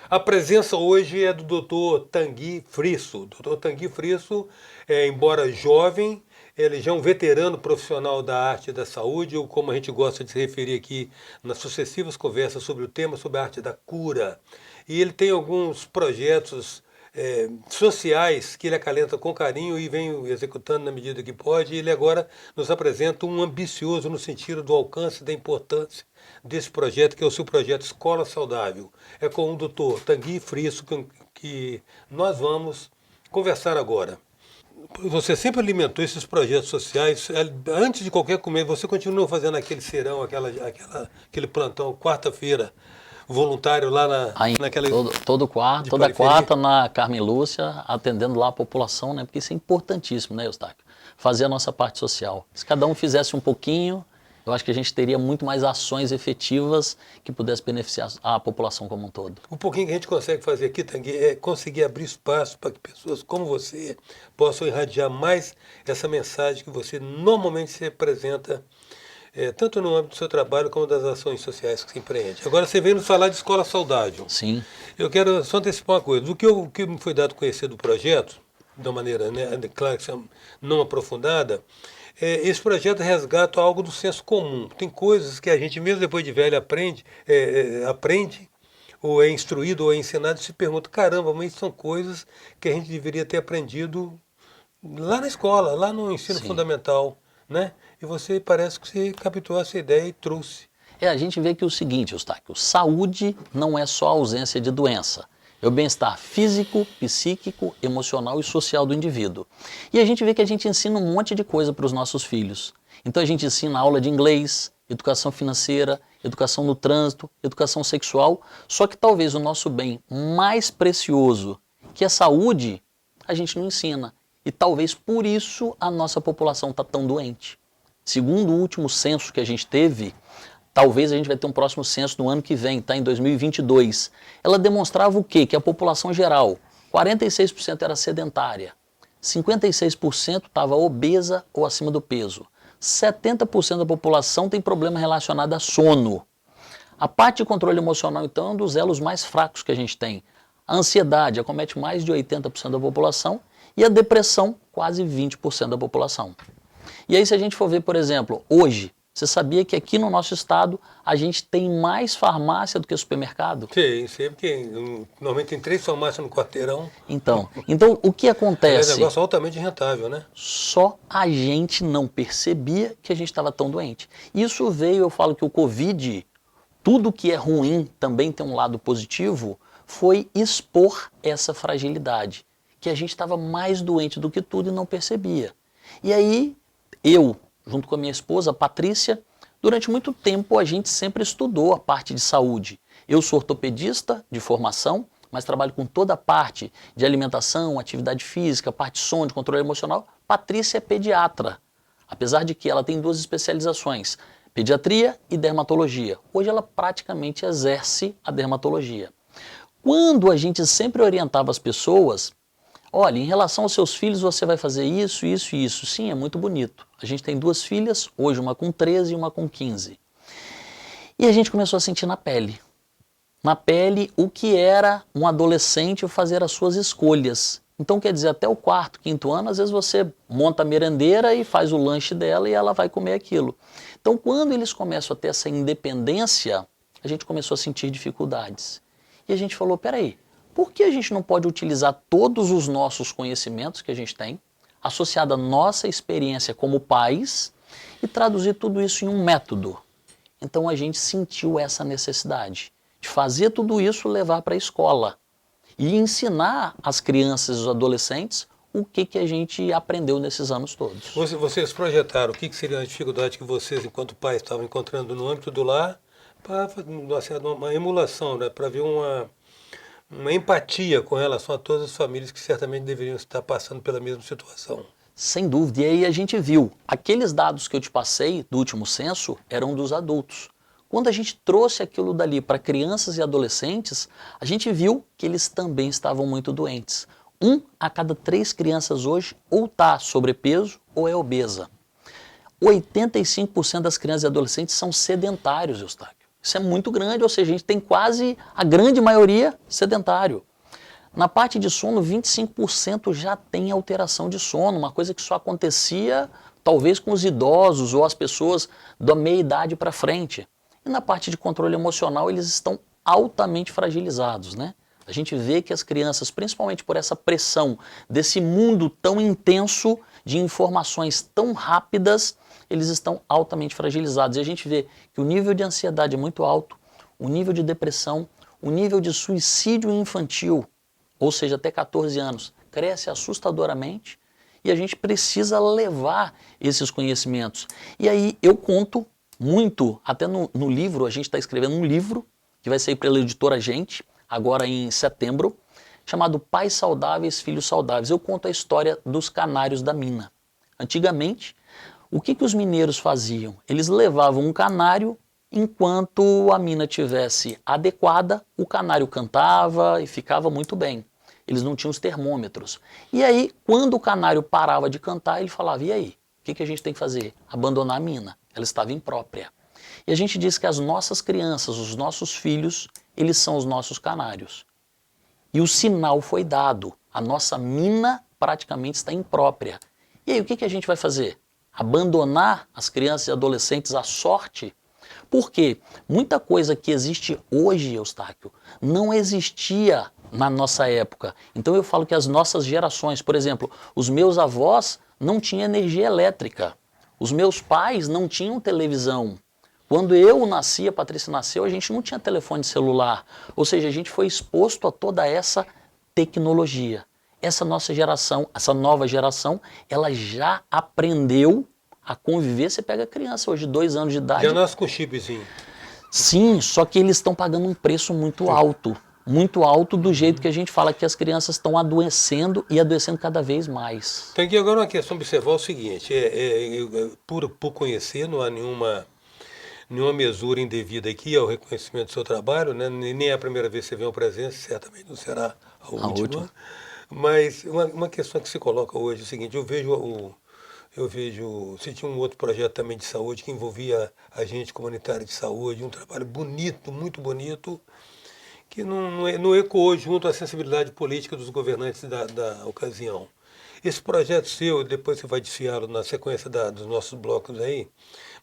A presença hoje é do Dr. Tanguy Frisso. Dr. Tanguy Frisso, embora jovem, ele já é um veterano profissional da arte e da saúde, ou como a gente gosta de se referir aqui nas sucessivas conversas sobre o tema, sobre a arte da cura. E ele tem alguns projetos sociais que ele acalenta com carinho e vem executando na medida que pode. E ele agora nos apresenta um ambicioso no sentido do alcance e da importância desse projeto, que é o seu projeto Escola Saudável. É com o doutor Tanguy Frisso que nós vamos conversar agora. Você sempre alimentou esses projetos sociais. Antes de qualquer comer, você continuou fazendo aquele serão, aquele plantão, quarta-feira, voluntário lá naquela de toda periferia? quarta na Carmen Lúcia, atendendo lá a população, né? Porque isso é importantíssimo, né, Eustáquio? Fazer a nossa parte social. Se cada um fizesse um pouquinho, eu acho que a gente teria muito mais ações efetivas que pudessem beneficiar a população como um todo. O pouquinho que a gente consegue fazer aqui, Tanguy, é conseguir abrir espaço para que pessoas como você possam irradiar mais essa mensagem que você normalmente se apresenta, tanto no âmbito do seu trabalho como das ações sociais que se empreende. Agora você veio nos falar de escola saudável. Sim. Eu quero só antecipar uma coisa. O que me foi dado a conhecer do projeto, de uma maneira, né, claro, não aprofundada, esse projeto resgata algo do senso comum. Tem coisas que a gente, mesmo depois de velho, aprende ou é instruído ou é ensinado e se pergunta, caramba, mas são coisas que a gente deveria ter aprendido lá na escola, lá no ensino Sim. fundamental, né? E você parece que você captou essa ideia e trouxe. A gente vê que o seguinte, Eustáquio, saúde não é só ausência de doença. É o bem-estar físico, psíquico, emocional e social do indivíduo. E a gente vê que a gente ensina um monte de coisa para os nossos filhos. Então a gente ensina aula de inglês, educação financeira, educação no trânsito, educação sexual, só que talvez o nosso bem mais precioso, que é saúde, a gente não ensina. E talvez por isso a nossa população está tão doente. Segundo o último censo que a gente teve, talvez a gente vai ter um próximo censo no ano que vem, tá? Em 2022. Ela demonstrava o quê? Que a população geral, 46% era sedentária, 56% estava obesa ou acima do peso, 70% da população tem problema relacionado a sono. A parte de controle emocional, então, é um dos elos mais fracos que a gente tem. A ansiedade acomete mais de 80% da população e a depressão, quase 20% da população. E aí, se a gente for ver, por exemplo, hoje, você sabia que aqui no nosso estado a gente tem mais farmácia do que supermercado? Sei, porque normalmente tem 3 farmácias no quarteirão. Então o que É um acontece? negócio altamente rentável, né? Só a gente não percebia que a gente estava tão doente. Isso veio, eu falo que o Covid, tudo que é ruim também tem um lado positivo, foi expor essa fragilidade, que a gente estava mais doente do que tudo e não percebia. E aí, eu, junto com a minha esposa, Patrícia, durante muito tempo a gente sempre estudou a parte de saúde. Eu sou ortopedista de formação, mas trabalho com toda a parte de alimentação, atividade física, parte de sono, de controle emocional. Patrícia é pediatra, apesar de que ela tem 2 especializações, pediatria e dermatologia. Hoje ela praticamente exerce a dermatologia. Quando a gente sempre orientava as pessoas, olha, em relação aos seus filhos você vai fazer isso, isso e isso. Sim, é muito bonito. A gente tem 2 filhas, hoje uma com 13 e uma com 15. E a gente começou a sentir na pele. Na pele o que era um adolescente fazer as suas escolhas. Então quer dizer, até o 4º, 5º ano, às vezes você monta a merendeira e faz o lanche dela e ela vai comer aquilo. Então quando eles começam a ter essa independência, a gente começou a sentir dificuldades. E a gente falou, peraí, por que a gente não pode utilizar todos os nossos conhecimentos que a gente tem, associado à nossa experiência como pais, e traduzir tudo isso em um método? Então a gente sentiu essa necessidade de fazer tudo isso, levar para a escola e ensinar as crianças e os adolescentes o que a gente aprendeu nesses anos todos. Vocês projetaram o que seria a dificuldade que vocês, enquanto pais, estavam encontrando no âmbito do lar, para uma emulação, né, para ver uma empatia com relação a todas as famílias que certamente deveriam estar passando pela mesma situação. Sem dúvida. E aí a gente viu, aqueles dados que eu te passei do último censo eram dos adultos. Quando a gente trouxe aquilo dali para crianças e adolescentes, a gente viu que eles também estavam muito doentes. 1 a cada 3 crianças hoje ou está sobrepeso ou é obesa. 85% das crianças e adolescentes são sedentários, Eustáquio. Isso é muito grande, ou seja, a gente tem quase a grande maioria sedentário. Na parte de sono, 25% já tem alteração de sono, uma coisa que só acontecia talvez com os idosos ou as pessoas da meia-idade para frente. E na parte de controle emocional, eles estão altamente fragilizados, né? A gente vê que as crianças, principalmente por essa pressão desse mundo tão intenso, de informações tão rápidas, eles estão altamente fragilizados. E a gente vê que o nível de ansiedade é muito alto, o nível de depressão, o nível de suicídio infantil, ou seja, até 14 anos, cresce assustadoramente e a gente precisa levar esses conhecimentos. E aí eu conto muito, até no livro, a gente está escrevendo um livro que vai sair pela editora Gente, agora em setembro, chamado Pais Saudáveis, Filhos Saudáveis. Eu conto a história dos canários da mina. Antigamente, o que os mineiros faziam? Eles levavam um canário, enquanto a mina tivesse adequada, o canário cantava e ficava muito bem. Eles não tinham os termômetros. E aí, quando o canário parava de cantar, ele falava, e aí? O que a gente tem que fazer? Abandonar a mina. Ela estava imprópria. E a gente diz que as nossas crianças, os nossos filhos, eles são os nossos canários. E o sinal foi dado. A nossa mina praticamente está imprópria. E aí, o que a gente vai fazer? Abandonar as crianças e adolescentes à sorte? Porque muita coisa que existe hoje, Eustáquio, não existia na nossa época. Então eu falo que as nossas gerações, por exemplo, os meus avós não tinham energia elétrica. Os meus pais não tinham televisão. Quando eu nasci, a Patrícia nasceu, a gente não tinha telefone celular. Ou seja, a gente foi exposto a toda essa tecnologia. Essa nossa geração, essa nova geração, ela já aprendeu a conviver. Você pega a criança hoje, 2 anos de idade. Já nasce com chipzinho. Sim, só que eles estão pagando um preço muito alto. Muito alto do jeito que a gente fala que as crianças estão adoecendo e adoecendo cada vez mais. Tem que agora uma questão observar o seguinte, por conhecer, não há nenhuma mesura indevida aqui ao reconhecimento do seu trabalho, né? Nem é a primeira vez que você vem ao presença, certamente não será a última. Mas uma questão que se coloca hoje é o seguinte, eu vejo, você tinha um outro projeto também de saúde que envolvia agente comunitário de saúde, um trabalho bonito, muito bonito, que não ecoou junto à sensibilidade política dos governantes da ocasião. Esse projeto seu, depois você vai desfiá-lo na sequência dos nossos blocos aí,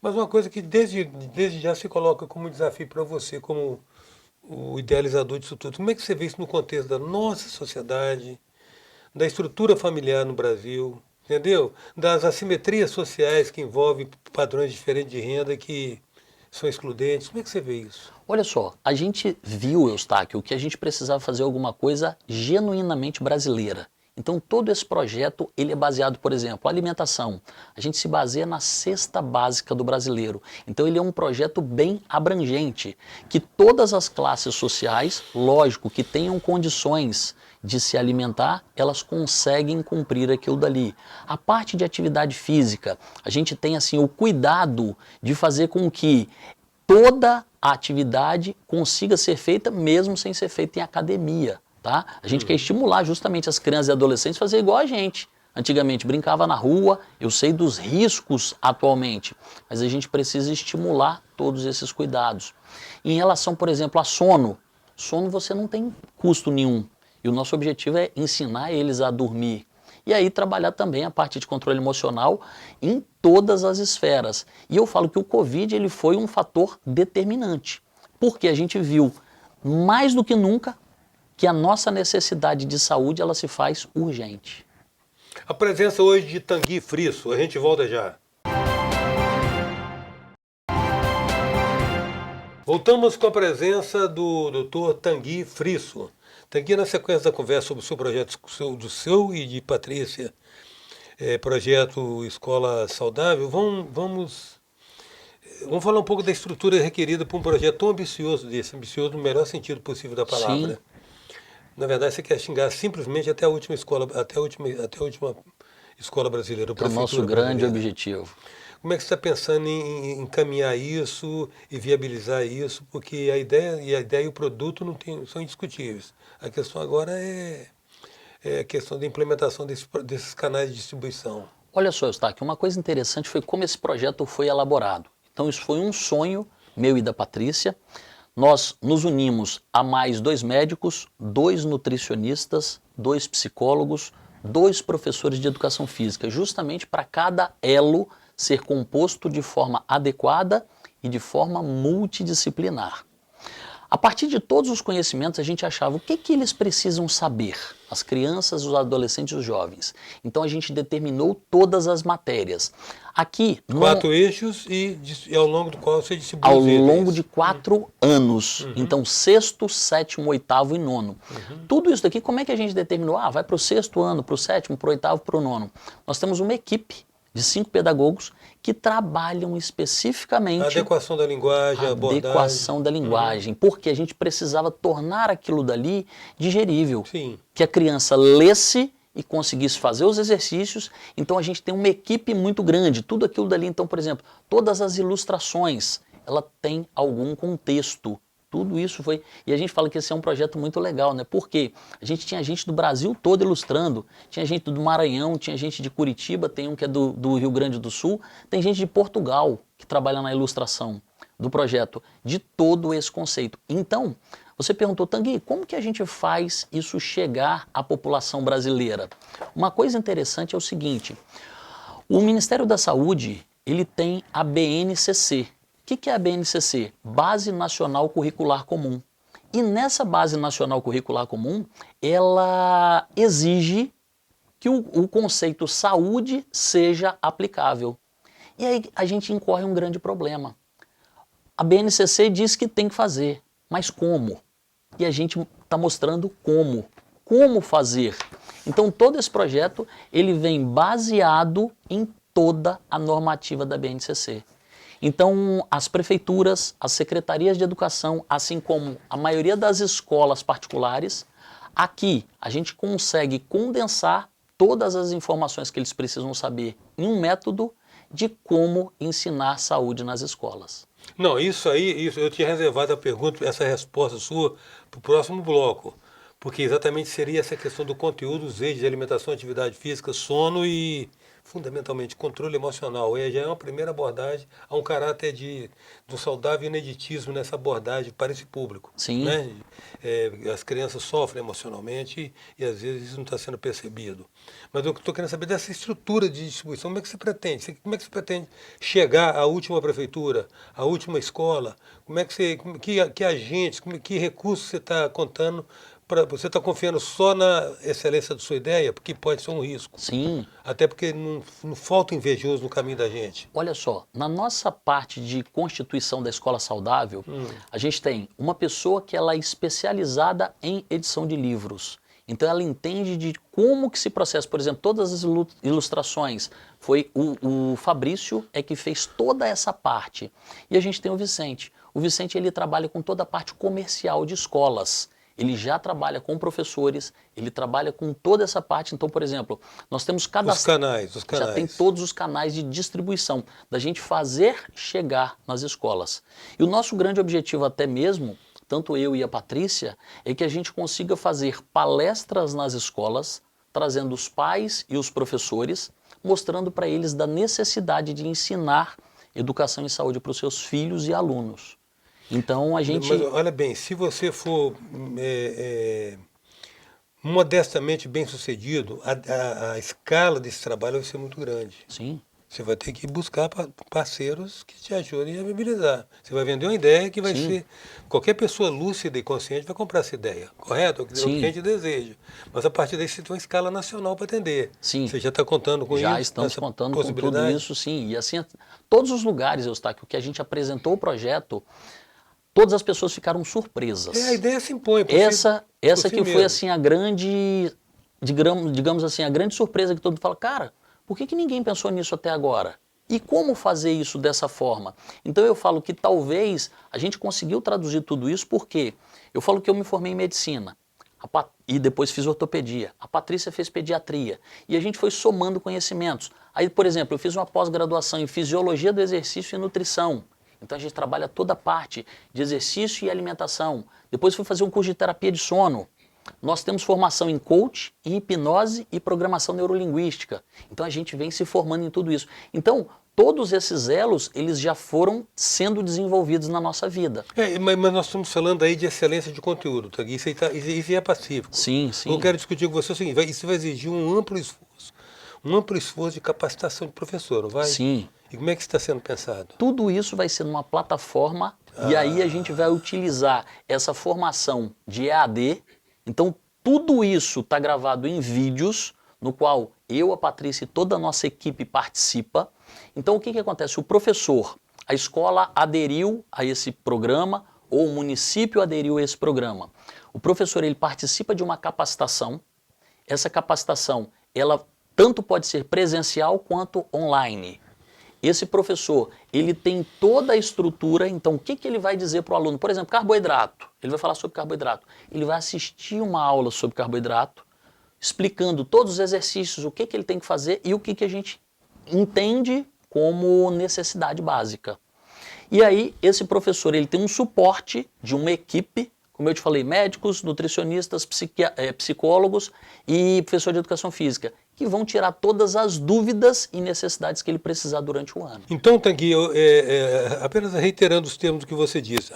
mas uma coisa que desde já se coloca como desafio para você, como o idealizador disso tudo. Como é que você vê isso no contexto da nossa sociedade, da estrutura familiar no Brasil, entendeu? Das assimetrias sociais que envolvem padrões diferentes de renda que são excludentes. Como é que você vê isso? Olha só, a gente viu, Eustáquio, que a gente precisava fazer alguma coisa genuinamente brasileira. Então todo esse projeto, ele é baseado, por exemplo, alimentação. A gente se baseia na cesta básica do brasileiro. Então ele é um projeto bem abrangente, que todas as classes sociais, lógico, que tenham condições de se alimentar, elas conseguem cumprir aquilo dali. A parte de atividade física, a gente tem assim o cuidado de fazer com que toda a atividade consiga ser feita mesmo sem ser feita em academia. Tá? A gente quer estimular justamente as crianças e adolescentes a fazer igual a gente. Antigamente brincava na rua, eu sei dos riscos atualmente, mas a gente precisa estimular todos esses cuidados. Em relação, por exemplo, a sono você não tem custo nenhum. E o nosso objetivo é ensinar eles a dormir. E aí trabalhar também a parte de controle emocional em todas as esferas. E eu falo que o Covid ele foi um fator determinante, porque a gente viu mais do que nunca que a nossa necessidade de saúde ela se faz urgente. A presença hoje de Tanguy Frisso, a gente volta já. Voltamos com a presença do Dr. Tanguy Frisso. Tanguy, na sequência da conversa sobre o seu projeto, do seu e de Patrícia, projeto Escola Saudável, vamos falar um pouco da estrutura requerida para um projeto tão ambicioso desse, ambicioso no melhor sentido possível da palavra. Sim. Na verdade, você quer xingar simplesmente até a última escola, até a última escola brasileira. É o nosso grande objetivo. Como é que você está pensando em encaminhar isso e viabilizar isso? Porque a ideia e o produto são indiscutíveis. A questão agora é a questão da implementação desses canais de distribuição. Olha só, Eustáquio, uma coisa interessante foi como esse projeto foi elaborado. Então isso foi um sonho meu e da Patrícia. Nós nos unimos a mais 2 médicos, 2 nutricionistas, 2 psicólogos, 2 professores de educação física, justamente para cada elo ser composto de forma adequada e de forma multidisciplinar. A partir de todos os conhecimentos, a gente achava o que eles precisam saber, as crianças, os adolescentes e os jovens. Então a gente determinou todas as matérias. Aqui, 4 eixos e ao longo do qual você distribui ao os itens. longo de 4 anos. Então, 6º, 7º, 8º e 9º. Tudo isso daqui, como é que a gente determinou? Ah, vai para o 6º ano, para o 7º, para o 8º, para o 9º. Nós temos uma equipe de 5 pedagogos que trabalham especificamente A adequação da linguagem, a abordagem. adequação da linguagem, porque a gente precisava tornar aquilo dali digerível. Sim. Que a criança lesse e conseguisse fazer os exercícios. Então a gente tem uma equipe muito grande, tudo aquilo dali. Então, por exemplo, todas as ilustrações, ela tem algum contexto. Tudo isso foi... E a gente fala que esse é um projeto muito legal, né? Porque a gente tinha gente do Brasil todo ilustrando. Tinha gente do Maranhão, tinha gente de Curitiba, tem um que é do Rio Grande do Sul. Tem gente de Portugal que trabalha na ilustração do projeto, de todo esse conceito. Então, você perguntou, Tanguy, como que a gente faz isso chegar à população brasileira? Uma coisa interessante é o seguinte, o Ministério da Saúde, ele tem a BNCC. O que é a BNCC? Base Nacional Curricular Comum. E nessa Base Nacional Curricular Comum, ela exige que o conceito saúde seja aplicável. E aí a gente incorre um grande problema. A BNCC diz que tem que fazer, mas como? E a gente está mostrando como. Como fazer? Então todo esse projeto ele vem baseado em toda a normativa da BNCC. Então, as prefeituras, as secretarias de educação, assim como a maioria das escolas particulares, aqui a gente consegue condensar todas as informações que eles precisam saber em um método de como ensinar saúde nas escolas. Não, isso eu tinha reservado a pergunta, essa resposta sua, para o próximo bloco. Porque exatamente seria essa questão do conteúdo, os eixos de alimentação, atividade física, sono e, fundamentalmente, controle emocional. E já é uma primeira abordagem, há um caráter do saudável ineditismo nessa abordagem para esse público. Sim. Né? As crianças sofrem emocionalmente e às vezes isso não está sendo percebido. Mas eu estou querendo saber dessa estrutura de distribuição, como é que você pretende? Como é que você pretende chegar à última prefeitura, à última escola? Como é que você, que agentes, que recursos você está contando? Você está confiando só na excelência da sua ideia? Porque pode ser um risco. Sim. Até porque não falta invejoso no caminho da gente. Olha só, na nossa parte de constituição da escola saudável, a gente tem uma pessoa que ela é especializada em edição de livros. Então ela entende de como que se processa. Por exemplo, todas as ilustrações, foi o Fabrício é que fez toda essa parte. E a gente tem o Vicente. O Vicente ele trabalha com toda a parte comercial de escolas. Ele já trabalha com professores, ele trabalha com toda essa parte. Então, por exemplo, nós temos Os canais. Já tem todos os canais de distribuição, da gente fazer chegar nas escolas. E o nosso grande objetivo até mesmo, tanto eu e a Patrícia, é que a gente consiga fazer palestras nas escolas, trazendo os pais e os professores, mostrando para eles da necessidade de ensinar educação e saúde para os seus filhos e alunos. Então a gente... Mas olha bem, se você for modestamente bem sucedido, a escala desse trabalho vai ser muito grande. Sim. Você vai ter que buscar parceiros que te ajudem a viabilizar. Você vai vender uma ideia que vai ser... Qualquer pessoa lúcida e consciente vai comprar essa ideia, correto? É o que a gente deseja. Mas a partir daí você tem uma escala nacional para atender. Sim. Você já está contando com isso? Já estamos contando com tudo isso, sim. E assim, todos os lugares, Eustáquio, que a gente apresentou o projeto, todas as pessoas ficaram surpresas. A ideia se impõe. Essa que foi assim a grande, digamos assim, a grande surpresa que todo mundo fala, cara, por que ninguém pensou nisso até agora? E como fazer isso dessa forma? Então eu falo que talvez a gente conseguiu traduzir tudo isso porque eu falo que eu me formei em medicina e depois fiz ortopedia. A Patrícia fez pediatria e a gente foi somando conhecimentos. Aí, por exemplo, eu fiz uma pós-graduação em fisiologia do exercício e nutrição. Então a gente trabalha toda a parte de exercício e alimentação. Depois fui fazer um curso de terapia de sono. Nós temos formação em coach, em hipnose e programação neurolinguística. Então a gente vem se formando em tudo isso. Então todos esses elos, eles já foram sendo desenvolvidos na nossa vida. Mas nós estamos falando aí de excelência de conteúdo, tá? Isso é pacífico. Sim, sim. Eu quero discutir com você o seguinte, isso vai exigir um amplo esforço de capacitação de professor, não vai? Sim. E como é que está sendo pensado? Tudo isso vai ser numa plataforma e aí a gente vai utilizar essa formação de EAD. Então, tudo isso está gravado em vídeos, no qual eu, a Patrícia e toda a nossa equipe participa. Então, o que acontece? O professor, a escola aderiu a esse programa ou o município aderiu a esse programa. O professor, ele participa de uma capacitação. Essa capacitação, ela tanto pode ser presencial quanto online. Esse professor, ele tem toda a estrutura, então o que ele vai dizer para o aluno? Por exemplo, carboidrato. Ele vai falar sobre carboidrato. Ele vai assistir uma aula sobre carboidrato, explicando todos os exercícios, o que ele tem que fazer e o que a gente entende como necessidade básica. E aí, esse professor, ele tem um suporte de uma equipe, como eu te falei, médicos, nutricionistas, psicólogos e professor de educação física, que vão tirar todas as dúvidas e necessidades que ele precisar durante o ano. Então, Tanguy, apenas reiterando os termos que você disse,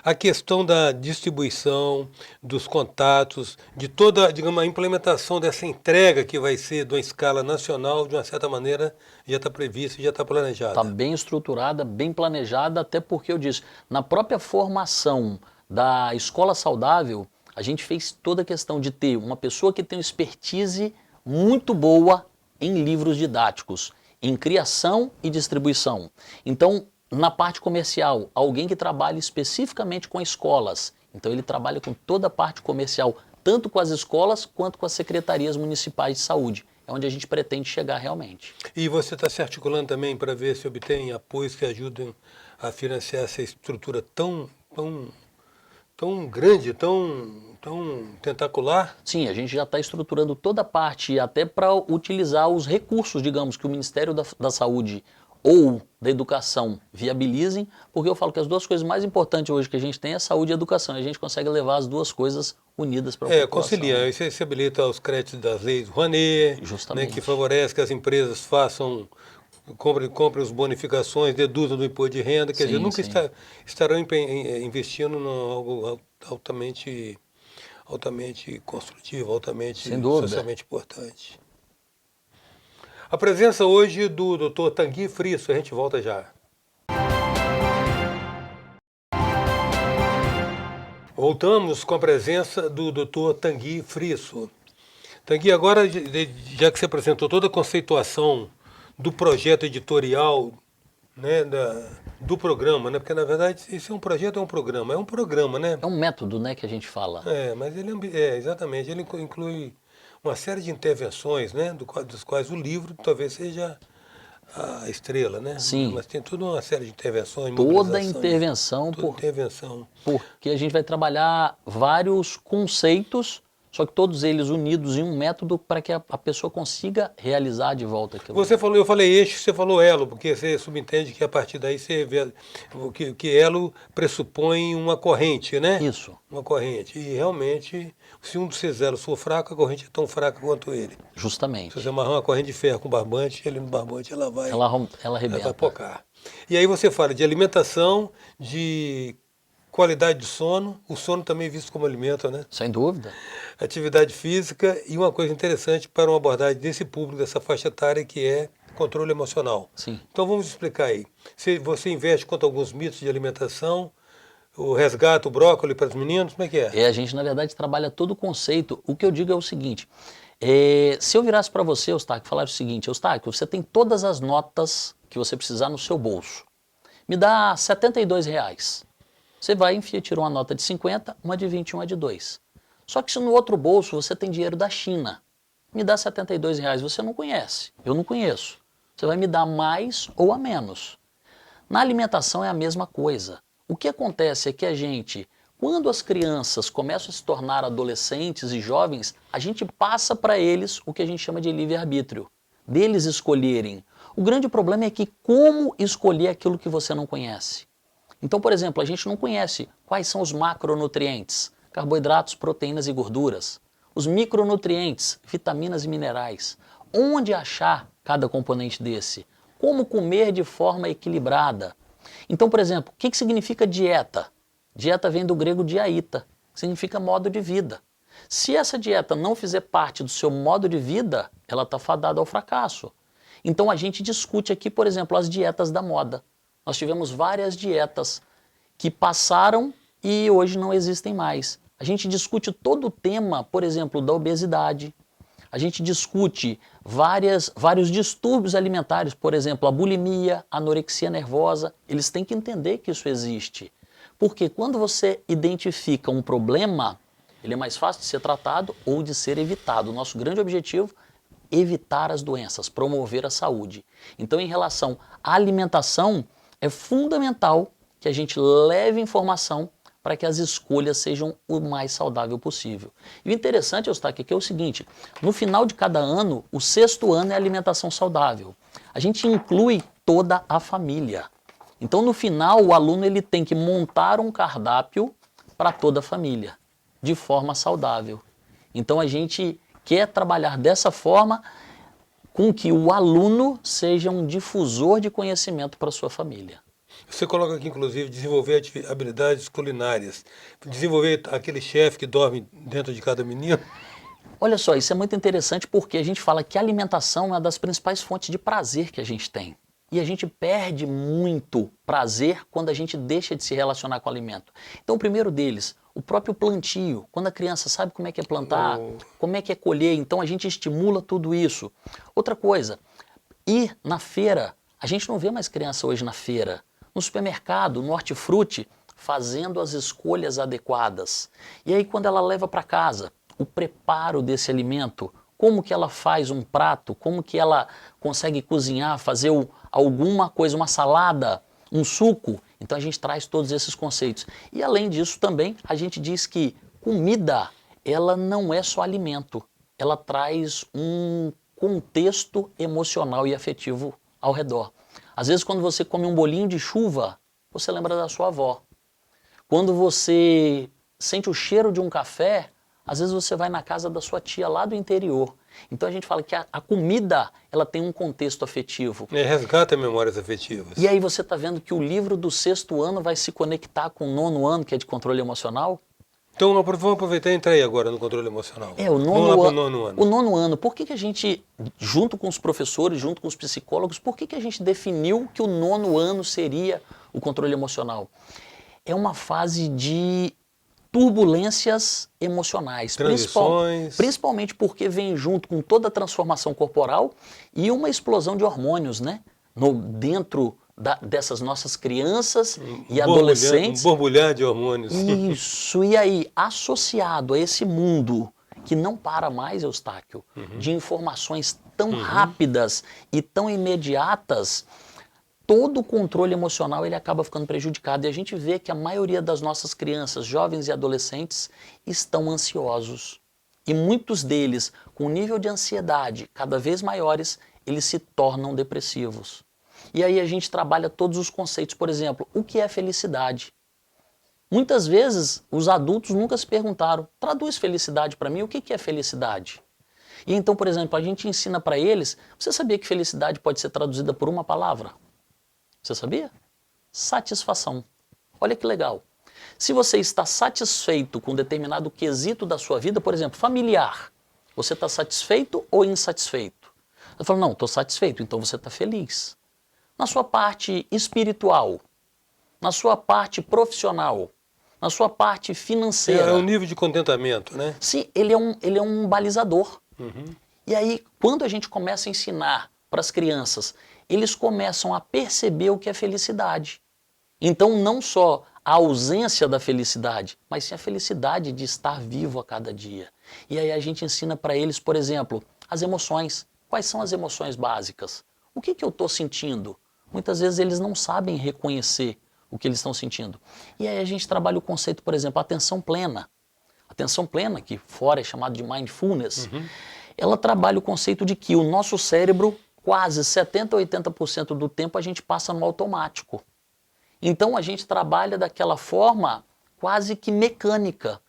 a questão da distribuição, dos contatos, de toda, digamos, a implementação dessa entrega que vai ser de uma escala nacional, de uma certa maneira, já está prevista, já está planejada. Está bem estruturada, bem planejada, até porque eu disse, na própria formação da escola saudável, a gente fez toda a questão de ter uma pessoa que tem uma expertise muito boa em livros didáticos, em criação e distribuição. Então, na parte comercial, alguém que trabalha especificamente com escolas. Então, ele trabalha com toda a parte comercial, tanto com as escolas quanto com as secretarias municipais de saúde. É onde a gente pretende chegar realmente. E você está se articulando também para ver se obtém apoios que ajudem a financiar essa estrutura tão grande, tão tentacular? Sim, a gente já está estruturando toda a parte, até para utilizar os recursos, digamos, que o Ministério da Saúde ou da Educação viabilizem, porque eu falo que as duas coisas mais importantes hoje que a gente tem é saúde e educação, e a gente consegue levar as duas coisas unidas para a população. Concilia, isso se habilita aos créditos das leis Rouanet, né, que favorece que as empresas comprem as bonificações, deduzam do imposto de renda, quer dizer, nunca estarão investindo em algo altamente construtivo, altamente socialmente importante. A presença hoje do Dr. Tanguy Frisso, a gente volta já. Voltamos com a presença do Dr. Tanguy Frisso. Tanguy, agora, já que você apresentou toda a conceituação do projeto editorial, né, do programa, né? Porque na verdade isso é um projeto, é um programa, né? É um método, né, que a gente fala. Mas ele exatamente, ele inclui uma série de intervenções, né, dos quais o livro talvez seja a estrela, né? Sim. Mas tem toda uma série de intervenções, toda intervenção, porque a gente vai trabalhar vários conceitos, só que todos eles unidos em um método para que a pessoa consiga realizar de volta aquilo. Eu falei eixo, você falou elo, porque você subentende que a partir daí você vê que elo pressupõe uma corrente, né? Isso. Uma corrente. E realmente, se um desses elos for fraco, a corrente é tão fraca quanto ele. Justamente. Se você amarrar uma corrente de ferro com barbante, ele no barbante ela arrebenta. Ela vai pocar. E aí você fala de alimentação, de qualidade de sono, o sono também é visto como alimento, né? Sem dúvida. Atividade física e uma coisa interessante para uma abordagem desse público, dessa faixa etária, que é controle emocional. Sim. Então vamos explicar aí. Você investe contra alguns mitos de alimentação, o resgata o brócolis para os meninos, como é que é? A gente na verdade trabalha todo o conceito. O que eu digo é o seguinte, se eu virasse para você, Eustáquio, falar o seguinte, Eustáquio, você tem todas as notas que você precisar no seu bolso. Me dá R$72. Você vai, enfia, tira uma nota de 50, uma de 20 e uma de 2. Só que se no outro bolso você tem dinheiro da China, me dá R$72, você não conhece, eu não conheço. Você vai me dar mais ou a menos. Na alimentação é a mesma coisa. O que acontece é que a gente, quando as crianças começam a se tornar adolescentes e jovens, a gente passa para eles o que a gente chama de livre-arbítrio, deles escolherem. O grande problema é que como escolher aquilo que você não conhece? Então, por exemplo, a gente não conhece quais são os macronutrientes, carboidratos, proteínas e gorduras, os micronutrientes, vitaminas e minerais. Onde achar cada componente desse? Como comer de forma equilibrada. Então, por exemplo, o que significa dieta? Dieta vem do grego diaita, que significa modo de vida. Se essa dieta não fizer parte do seu modo de vida, ela está fadada ao fracasso. Então a gente discute aqui, por exemplo, as dietas da moda. Nós tivemos várias dietas que passaram e hoje não existem mais. A gente discute todo o tema, por exemplo, da obesidade. A gente discute vários distúrbios alimentares, por exemplo, a bulimia, a anorexia nervosa. Eles têm que entender que isso existe. Porque quando você identifica um problema, ele é mais fácil de ser tratado ou de ser evitado. O nosso grande objetivo é evitar as doenças, promover a saúde. Então, em relação à alimentação, é fundamental que a gente leve informação para que as escolhas sejam o mais saudável possível. E o interessante, Eustáquio, aqui é o seguinte, no final de cada ano, o 6º ano é alimentação saudável. A gente inclui toda a família. Então, no final, o aluno ele tem que montar um cardápio para toda a família, de forma saudável. Então, a gente quer trabalhar dessa forma com que o aluno seja um difusor de conhecimento para a sua família. Você coloca aqui, inclusive, desenvolver habilidades culinárias. Desenvolver aquele chefe que dorme dentro de cada menino. Olha só, isso é muito interessante porque a gente fala que a alimentação é uma das principais fontes de prazer que a gente tem. E a gente perde muito prazer quando a gente deixa de se relacionar com o alimento. Então, o primeiro deles, o próprio plantio. Quando a criança sabe como é que é plantar, como é que é colher, então a gente estimula tudo isso. Outra coisa, ir na feira. A gente não vê mais criança hoje na feira. No supermercado, no hortifruti, fazendo as escolhas adequadas. E aí, quando ela leva para casa, o preparo desse alimento, como que ela faz um prato, como que ela consegue cozinhar, fazer alguma coisa, uma salada, um suco. Então a gente traz todos esses conceitos. E além disso também, a gente diz que comida, ela não é só alimento. Ela traz um contexto emocional e afetivo ao redor. Às vezes quando você come um bolinho de chuva, você lembra da sua avó. Quando você sente o cheiro de um café, às vezes você vai na casa da sua tia lá do interior. Então a gente fala que a comida, ela tem um contexto afetivo. Resgata memórias afetivas. E aí você está vendo que o livro do 6º ano vai se conectar com o 9º ano, que é de controle emocional? Então vamos aproveitar e entrar aí agora no controle emocional. O vamos lá para o 9º ano. O 9º ano, por que a gente, junto com os professores, junto com os psicólogos, por que a gente definiu que o 9º ano seria o controle emocional? É uma fase de turbulências emocionais, principalmente porque vem junto com toda a transformação corporal e uma explosão de hormônios, né? Dentro dessas nossas crianças e adolescentes. Um borbulhar de hormônios. Isso, e aí, associado a esse mundo que não para mais, Eustáquio, de informações tão rápidas e tão imediatas, todo o controle emocional ele acaba ficando prejudicado. E a gente vê que a maioria das nossas crianças, jovens e adolescentes estão ansiosos. E muitos deles, com nível de ansiedade cada vez maiores, eles se tornam depressivos. E aí a gente trabalha todos os conceitos. Por exemplo, o que é felicidade? Muitas vezes os adultos nunca se perguntaram, traduz felicidade para mim, o que é felicidade? E então, por exemplo, a gente ensina para eles, você sabia que felicidade pode ser traduzida por uma palavra? Você sabia? Satisfação. Olha que legal. Se você está satisfeito com um determinado quesito da sua vida, por exemplo, familiar, você está satisfeito ou insatisfeito? Eu falo, não, estou satisfeito, então você está feliz. Na sua parte espiritual, na sua parte profissional, na sua parte financeira. É um nível de contentamento, né? Sim, ele é um balizador. E aí, quando a gente começa a ensinar para as crianças, eles começam a perceber o que é felicidade. Então, não só a ausência da felicidade, mas sim a felicidade de estar vivo a cada dia. E aí a gente ensina para eles, por exemplo, as emoções. Quais são as emoções básicas? O que eu estou sentindo? Muitas vezes eles não sabem reconhecer o que eles estão sentindo. E aí a gente trabalha o conceito, por exemplo, atenção plena. Atenção plena, que fora é chamado de mindfulness, ela trabalha o conceito de que o nosso cérebro, quase 70% a 80% do tempo, a gente passa no automático. Então a gente trabalha daquela forma quase que mecânica.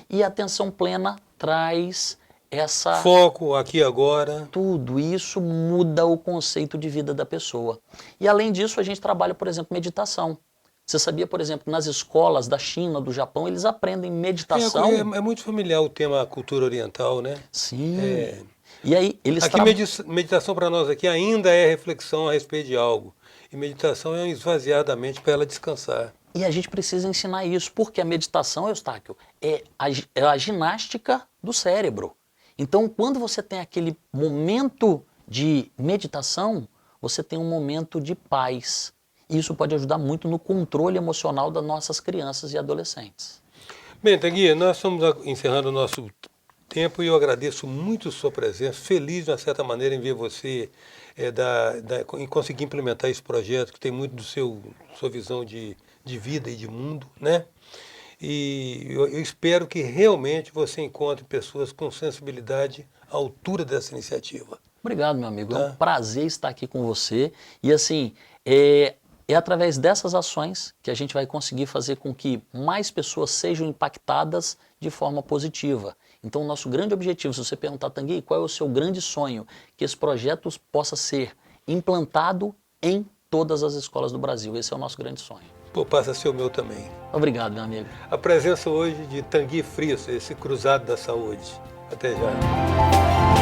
E a atenção plena traz essa... Foco aqui agora. Tudo isso muda o conceito de vida da pessoa. E além disso, a gente trabalha, por exemplo, meditação. Você sabia, por exemplo, que nas escolas da China, do Japão, eles aprendem meditação? É muito familiar o tema cultura oriental, né? Sim. É. E aí, eles Aqui meditação para nós aqui ainda é reflexão a respeito de algo. E meditação é um esvaziar da mente para ela descansar. E a gente precisa ensinar isso, porque a meditação, Eustáquio, é a ginástica do cérebro. Então, quando você tem aquele momento de meditação, você tem um momento de paz. Isso pode ajudar muito no controle emocional das nossas crianças e adolescentes. Bem, Tanguy, nós estamos encerrando o nosso tempo e eu agradeço muito sua presença, feliz de uma certa maneira em ver você em conseguir implementar esse projeto que tem muito do sua visão de vida e de mundo, né? E eu espero que realmente você encontre pessoas com sensibilidade à altura dessa iniciativa. Obrigado, meu amigo. É Tá? um prazer estar aqui com você. E assim, é através dessas ações que a gente vai conseguir fazer com que mais pessoas sejam impactadas de forma positiva. Então, o nosso grande objetivo, se você perguntar, Tanguy, qual é o seu grande sonho? Que esse projeto possa ser implantado em todas as escolas do Brasil. Esse é o nosso grande sonho. Pô, passa a ser o meu também. Obrigado, meu amigo. A presença hoje de Tanguy Friso, esse cruzado da saúde. Até já.